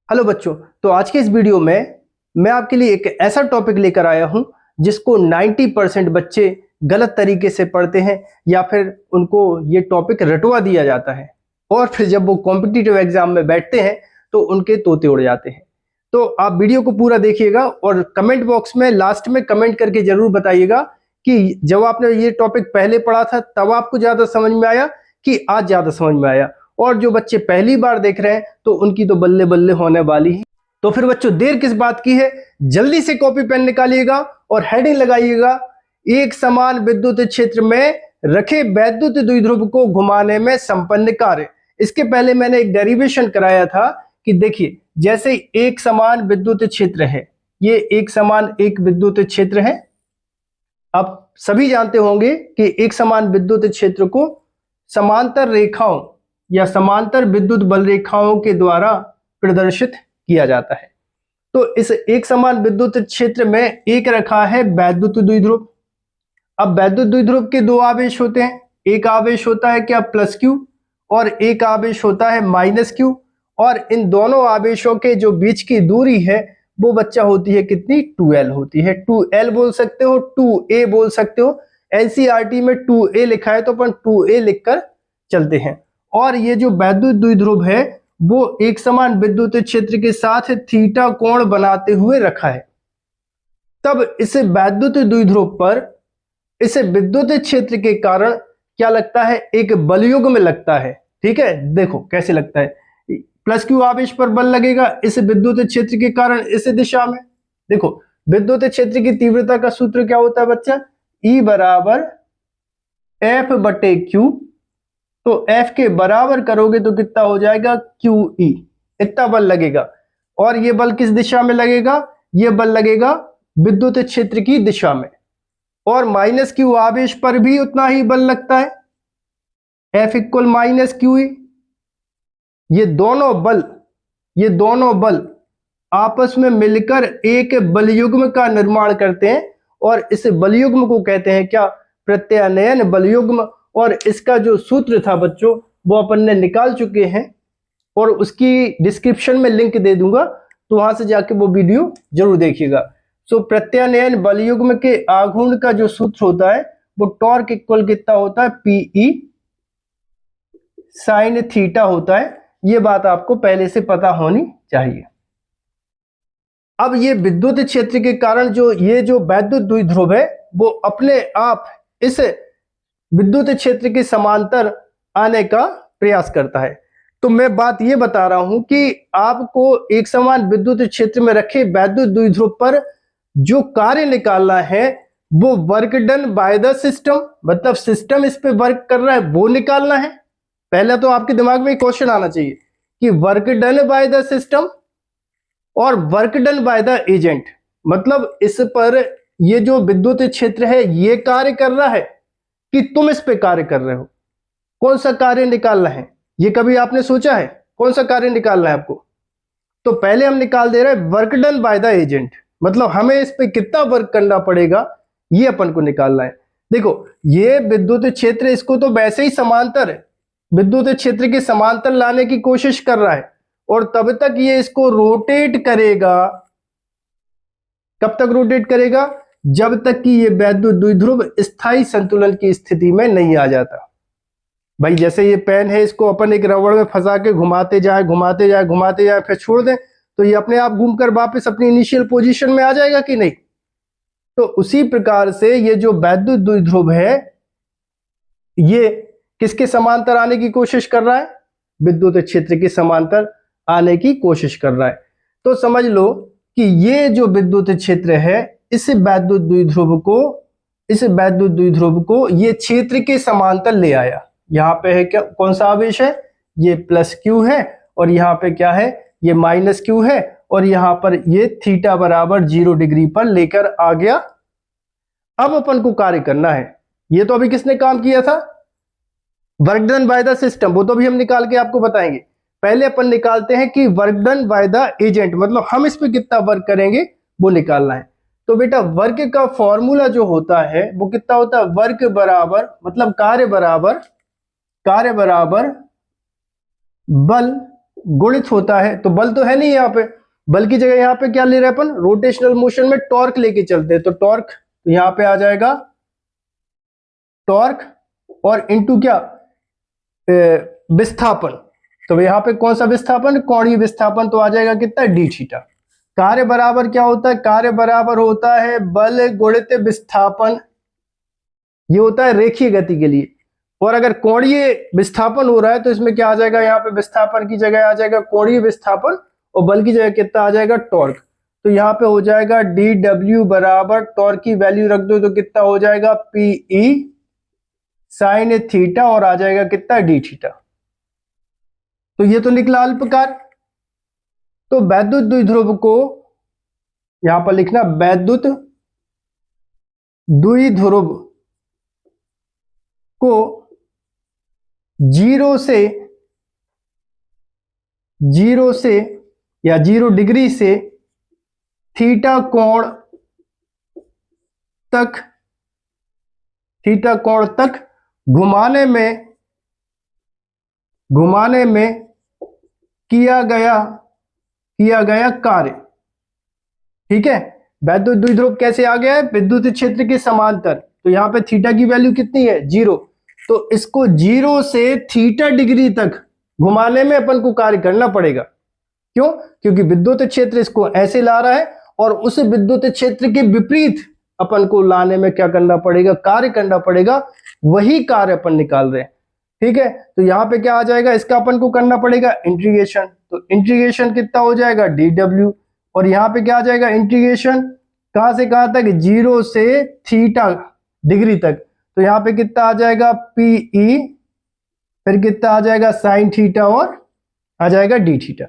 Hello बच्चों। तो आज के इस वीडियो में मैं आपके लिए एक ऐसा टॉपिक लेकर आया हूं जिसको 90% बच्चे गलत तरीके से पढ़ते हैं या फिर उनको ये टॉपिक रटवा दिया जाता है और फिर जब वो कॉम्पिटिटिव एग्जाम में बैठते हैं तो उनके तोते उड़ जाते हैं। तो आप वीडियो को पूरा देखिएगा और कमेंट बॉक्स में लास्ट में कमेंट करके जरूर बताइएगा कि जब आपने ये टॉपिक पहले पढ़ा था तब आपको ज्यादा समझ में आया कि आज ज्यादा समझ में आया। और जो बच्चे पहली बार देख रहे हैं तो उनकी तो बल्ले बल्ले होने वाली है। तो फिर बच्चों देर किस बात की है, जल्दी से कॉपी पेन निकालिएगा और हेडिंग लगाइएगा, एक समान विद्युत क्षेत्र में रखे वैद्युत द्विध्रुव को घुमाने में संपन्न कार्य। इसके पहले मैंने एक डेरिवेशन कराया था कि देखिए जैसे एक समान विद्युत क्षेत्र है, ये एक समान एक विद्युत क्षेत्र है। आप सभी जानते होंगे कि एक समान विद्युत क्षेत्र को समांतर रेखाओं या समांतर विद्युत बल रेखाओं के द्वारा प्रदर्शित किया जाता है। तो इस एक समान विद्युत क्षेत्र में एक रखा है वैद्युत द्विध्रुव। अब वैद्युत द्विध्रुव के दो आवेश होते हैं, एक आवेश होता है क्या प्लस क्यू और एक आवेश होता है माइनस क्यू। और इन दोनों आवेशों के जो बीच की दूरी है वो बच्चा होती है कितनी, 2l होती है। 2l बोल सकते हो, 2a बोल सकते हो। एनसीईआरटी में 2a लिखा है तो अपन 2a लिखकर चलते हैं। और ये जो वैद्युत द्विध्रुव है वो एक समान विद्युत क्षेत्र के साथ थीटा कोण बनाते हुए रखा है। तब इस वैद्युत द्विध्रुव पर इस विद्युत क्षेत्र के कारण क्या लगता है, एक बलयुग्म लगता है। ठीक है, देखो कैसे लगता है। प्लस क्यू आवेश पर बल लगेगा इस विद्युत क्षेत्र के कारण इस दिशा में। देखो विद्युत क्षेत्र की तीव्रता का सूत्र क्या होता है बच्चा, E बराबर F बटे Q। तो F के बराबर करोगे तो कितना हो जाएगा, QE। इतना बल लगेगा। और ये बल किस दिशा में लगेगा, ये बल लगेगा विद्युत क्षेत्र की दिशा में। और माइनस क्यू आवेश पर भी उतना ही बल लगता है, F इक्वल माइनस QE। ये दोनों बल आपस में मिलकर एक बलयुग्म का निर्माण करते हैं और इस बलयुग्म को कहते हैं क्या, प्रत्यानयन बलयुग्म। और इसका जो सूत्र था बच्चों वो अपन ने निकाल चुके हैं और उसकी डिस्क्रिप्शन में लिंक दे दूंगा, तो वहां से जाके वो वीडियो जरूर देखिएगा। सो प्रत्यानयन बलयुग्म के आघूर्ण का जो सूत्र होता है वो टॉर्क इक्वल कितना होता है, PE साइन थीटा होता है। ये बात आपको पहले से पता होनी चाहिए। अब ये विद्युत क्षेत्र के कारण ये जो वैद्युत द्विध्रुव है वो अपने आप इस विद्युत क्षेत्र के समांतर आने का प्रयास करता है। तो मैं बात ये बता रहा हूं कि आपको एक समान विद्युत क्षेत्र में रखे वैद्युत द्विध्रुव पर जो कार्य निकालना है वो work done by the system, मतलब सिस्टम इस पे वर्क कर रहा है वो निकालना है। पहले तो आपके दिमाग में क्वेश्चन आना चाहिए कि work done by the system और work done by the agent, मतलब इस पर ये जो विद्युत क्षेत्र है ये कार्य कर रहा है कि तुम इस पे कार्य कर रहे हो। कौन सा कार्य निकालना है, ये कभी आपने सोचा है कौन सा कार्य निकालना है आपको? तो पहले हम निकाल दे रहे हैं work done by the agent, मतलब हमें इस पे कितना वर्क करना पड़ेगा ये अपन को निकालना है। देखो ये विद्युत क्षेत्र इसको तो वैसे ही समांतर है, विद्युत क्षेत्र के समांतर लाने की कोशिश कर रहा है और तब तक ये इसको रोटेट करेगा। कब तक रोटेट करेगा, जब तक कि ये वैद्युत द्विध्रुव स्थायी संतुलन की स्थिति में नहीं आ जाता। भाई जैसे ये पेन है इसको अपन एक रबड़ में फंसा के घुमाते जाए घुमाते जाए घुमाते जाए फिर छोड़ दें तो ये अपने आप घूमकर वापस अपनी इनिशियल पोजीशन में आ जाएगा कि नहीं। तो उसी प्रकार से ये जो वैद्युत द्विध्रुव है ये किसके समांतर आने की कोशिश कर रहा है, विद्युत क्षेत्र के समांतर आने की कोशिश कर रहा है। तो समझ लो कि ये जो विद्युत क्षेत्र है इस वैद्युत द्विध्रुव को ये क्षेत्र के समांतर ले आया। यहाँ पे है क्या, कौन सा आवेश है, ये प्लस क्यू है और यहाँ पे क्या है, ये माइनस क्यू है और यहाँ पर ये थीटा बराबर 0 डिग्री पर लेकर आ गया। अब अपन को कार्य करना है, ये तो अभी किसने काम किया था, work done by the system, वो तो भी हम निकाल के आपको बताएंगे। पहले अपन निकालते हैं कि work done by the agent, मतलब हम इस पे कितना वर्क करेंगे वो निकालना है। तो बेटा वर्क का फॉर्मूला जो होता है वो कितना होता है, वर्क बराबर मतलब कार्य बराबर बल गुणित होता है, तो बल तो है नहीं यहाँ पे, बल की जगह यहाँ पे क्या ले रहे हैं अपन, रोटेशनल मोशन में टॉर्क लेके चलते हैं, तो टॉर्क तो यहाँ पे आ जाएगा टॉर्क और इनटू क्या, विस्थापन। तो यहाँ पे कौन सा विस्थापन, कोणीय विस्थापन, तो आ जाएगा कितना, डी थीटा। कार्य बराबर क्या होता है, कार्य बराबर होता है बल गुणित विस्थापन, ये होता है रेखीय गति के लिए। और अगर कोणीय विस्थापन हो रहा है तो इसमें क्या आ जाएगा, यहाँ पे विस्थापन की जगह आ जाएगा कोणीय विस्थापन और बल की जगह कितना आ जाएगा, टॉर्क। तो यहाँ पे हो जाएगा डी डब्ल्यू बराबर टॉर्क की वैल्यू रख दो तो कितना हो जाएगा, पी ई साइन थीटा और आ जाएगा कितना, डी थीटा। तो ये तो निकला अल्पकार। तो वैद्युत द्विध्रुव को यहां पर लिखना, वैद्युत द्विध्रुव को 0 से या 0 डिग्री से थीटा कोण तक घुमाने में किया गया कार्य। ठीक है, वैद्युत द्विध्रुव कैसे आ गया है, विद्युत क्षेत्र के समांतर। तो यहां पे थीटा की वैल्यू कितनी है, 0। तो इसको 0 से थीटा डिग्री तक घुमाने में अपन को कार्य करना पड़ेगा। क्यों, क्योंकि विद्युत क्षेत्र इसको ऐसे ला रहा है और उस विद्युत क्षेत्र के विपरीत अपन को लाने में क्या करना पड़ेगा, कार्य करना पड़ेगा। वही कार्य अपन निकाल रहे हैं। ठीक है, तो यहाँ पे क्या आ जाएगा, इसका अपन को करना पड़ेगा इंटीग्रेशन। तो इंटीग्रेशन कितना हो जाएगा, डी डब्ल्यू, और यहाँ पे क्या आ जाएगा, इंटीग्रेशन कहां से कहां तक, 0 से थीटा डिग्री तक। तो यहाँ पे कितना आ जाएगा, पी ई, फिर कितना आ जाएगा साइन थीटा और आ जाएगा डी थीटा।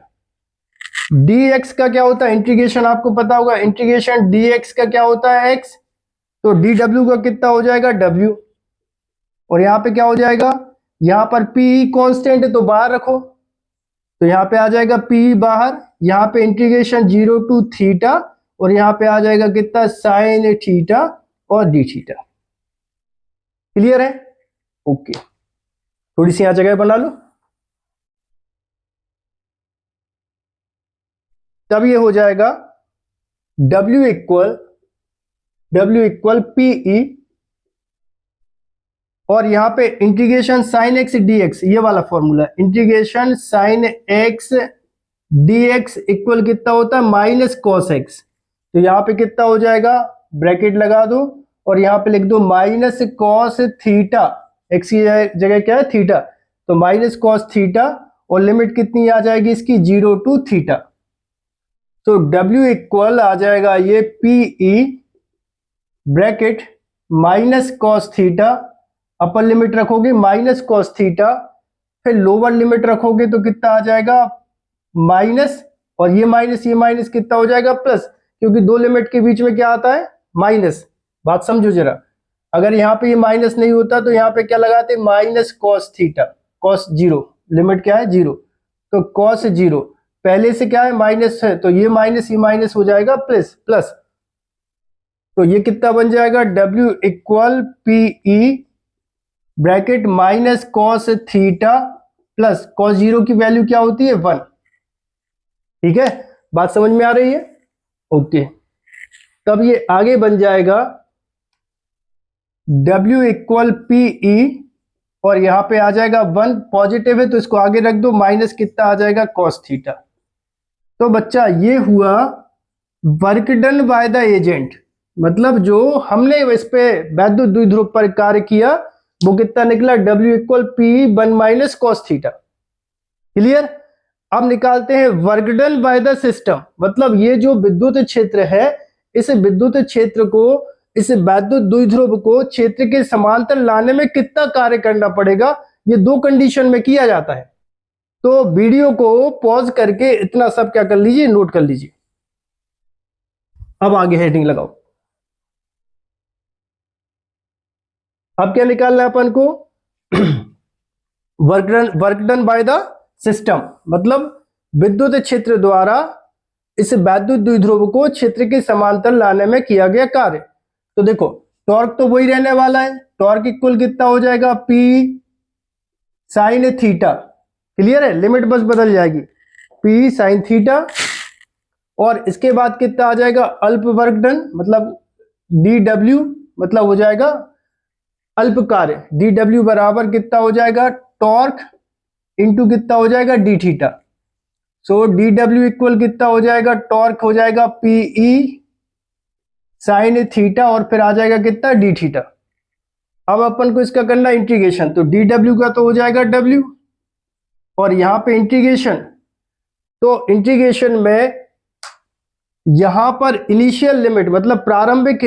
डी एक्स का क्या होता है, इंटीग्रेशन आपको पता होगा, इंटीग्रेशन डी एक्स का क्या होता है, एक्स। तो डी डब्ल्यू का कितना हो जाएगा, डब्ल्यू, और यहाँ पे क्या हो जाएगा, यहाँ पर पी कांस्टेंट है तो बाहर रखो, तो यहाँ पे आ जाएगा पी बाहर, यहाँ पे इंटीग्रेशन 0 टू थीटा और यहाँ पे आ जाएगा कितना, साइन थीटा और डी थीटा। क्लियर है, ओके। थोड़ी सी यहाँ जगह बना लो, तब ये हो जाएगा W इक्वल पी ई, और यहां पे integration sine x D x, ये वाला formula, integration sine x D x equal कितना होता है, माइनस कॉस एक्स। तो यहां पे कितना हो जाएगा, ब्रैकेट लगा दो और यहां पे लिख दो माइनस कॉस थीटा, एक्स की जगह क्या है, थीटा, तो माइनस कॉस थीटा, और लिमिट कितनी आ जाएगी इसकी, 0 टू थीटा। तो W इक्वल आ जाएगा ये P E bracket minus cos theta, upper limit रखोगे माइनस कॉस थीटा, फिर लोअर लिमिट रखोगे तो कितना आ जाएगा, माइनस, और ये माइनस कितना हो जाएगा, प्लस, क्योंकि दो लिमिट के बीच में क्या आता है, माइनस। बात समझो जरा, अगर यहाँ पे ये माइनस नहीं होता तो यहाँ पे क्या लगाते, minus cos theta, cos 0, limit क्या है 0, तो कॉस 0 पहले से क्या है, माइनस है, तो ये माइनस हो जाएगा प्लस प्लस। तो ये कितना बन जाएगा, W equal P E bracket minus cos theta plus cos 0 की वैल्यू क्या होती है, 1। ठीक है, बात समझ में आ रही है, ओके। तब ये आगे बन जाएगा W इक्वल पी ई, और यहां पे आ जाएगा 1, पॉजिटिव है तो इसको आगे रख दो, माइनस कितना आ जाएगा, कॉस थीटा। तो बच्चा ये हुआ work done by the agent, मतलब जो हमने इस पे वैद्युत द्विध्रुव पर कार्य किया वो कितना निकला, W equal P 1 minus cos theta. Clear. अब निकालते हैं work done by the system, मतलब ये जो विद्युत क्षेत्र है, इस विद्युत क्षेत्र को, इस वैद्युत द्विध्रुव को क्षेत्र के समांतर लाने में कितना कार्य करना पड़ेगा, ये दो कंडीशन में किया जाता है। तो वीडियो को पॉज करके इतना सब क्या कर लीजिए, नोट कर लीजिए। अब आगे हेडिंग लगाओ। अब क्या निकालना है अपन को, work done by the system, मतलब विद्युत क्षेत्र द्वारा इस वैद्युत द्विध्रुव को क्षेत्र के समांतर लाने में किया गया कार्य। तो देखो टॉर्क तो वही रहने वाला है, टॉर्क इक्वल कितना हो जाएगा, P साइन थीटा। क्लियर है, लिमिट बस बदल जाएगी, P साइन थीटा, और इसके बाद कितना आ जाएगा अल्प वर्क डन, मतलब dw, मतलब हो जाएगा अल्प कार्य, dw बराबर कितना हो जाएगा टॉर्क इंटू कितना हो जाएगा d थीटा। सो dw इक्वल कितना हो जाएगा टॉर्क हो जाएगा Pe साइन थीटा, और फिर आ जाएगा कितना d थीटा। अब अपन को इसका करना इंटीग्रेशन, तो dw का तो हो जाएगा w, और यहां पे इंटीग्रेशन, तो इंटीग्रेशन में यहां पर इनिशियल लिमिट मतलब प्रारंभिक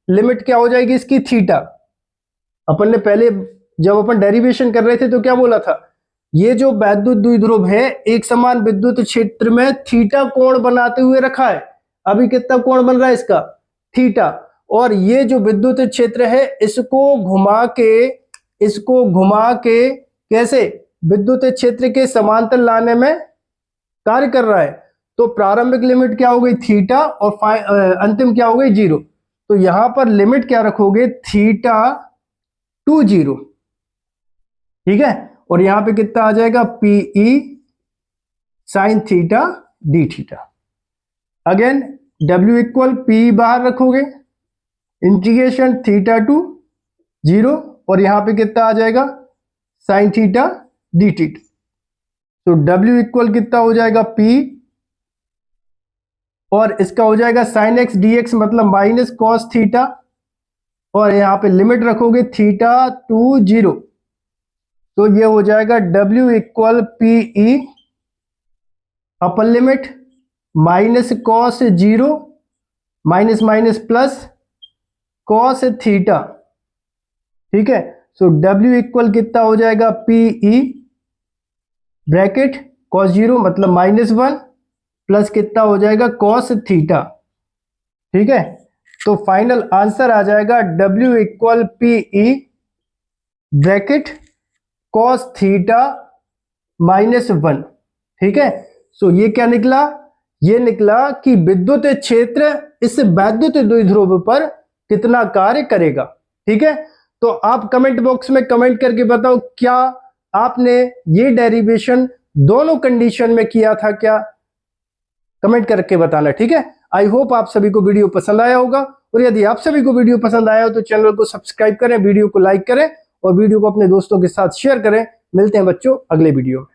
लिमिट क्या हो जाएगी इसकी थीटा। अपन ने पहले जब अपन डेरिवेशन कर रहे थे तो क्या बोला था, ये जो वैद्युत द्विध्रुव है एक समान विद्युत क्षेत्र में थीटा कोण बनाते हुए रखा है। अभी कितना कोण बन रहा है इसका थीटा, और ये जो विद्युत क्षेत्र है इसको घुमा के कैसे विद्युत क्षेत्र के समांतर लाने में कार्य कर रहा है। तो प्रारंभिक लिमिट क्या हो गई थीटा, और अंतिम क्या हो गई 0। तो यहां पर लिमिट क्या रखोगे थीटा टू 0, ठीक है। और यहां पे कितना आ जाएगा Pe sine theta d theta. Again W equal P बाहर रखोगे, इंटीग्रेशन थीटा टू 0, और यहां पे कितना आ जाएगा साइन थीटा d थीटा। तो W इक्वल कितना हो जाएगा P, और इसका हो जाएगा साइन एक्स dx मतलब माइनस कॉस थीटा, और यहां पे लिमिट रखोगे थीटा टू 0, तो ये हो जाएगा W equal Pe upper limit minus cos 0 minus minus plus cos theta, ठीक है। सो W इक्वल कितना हो जाएगा Pe ब्रैकेट कॉस 0 मतलब -1 प्लस कितना हो जाएगा कॉस थीटा, ठीक है। तो फाइनल आंसर आ जाएगा W equal Pe bracket cos theta -1, ठीक है। सो ये क्या निकला, ये निकला कि विद्युत क्षेत्र इस वैद्युत द्विध्रुव पर कितना कार्य करेगा, ठीक है। तो आप कमेंट बॉक्स में कमेंट करके बताओ क्या आपने ये डेरिवेशन दोनों कंडीशन में किया था क्या, कमेंट करके बताना, ठीक है। आई होप आप सभी को वीडियो पसंद आया होगा, और यदि आप सभी को वीडियो पसंद आया हो तो चैनल को सब्सक्राइब करें, वीडियो को लाइक करें और वीडियो को अपने दोस्तों के साथ शेयर करें। मिलते हैं बच्चों अगले वीडियो में।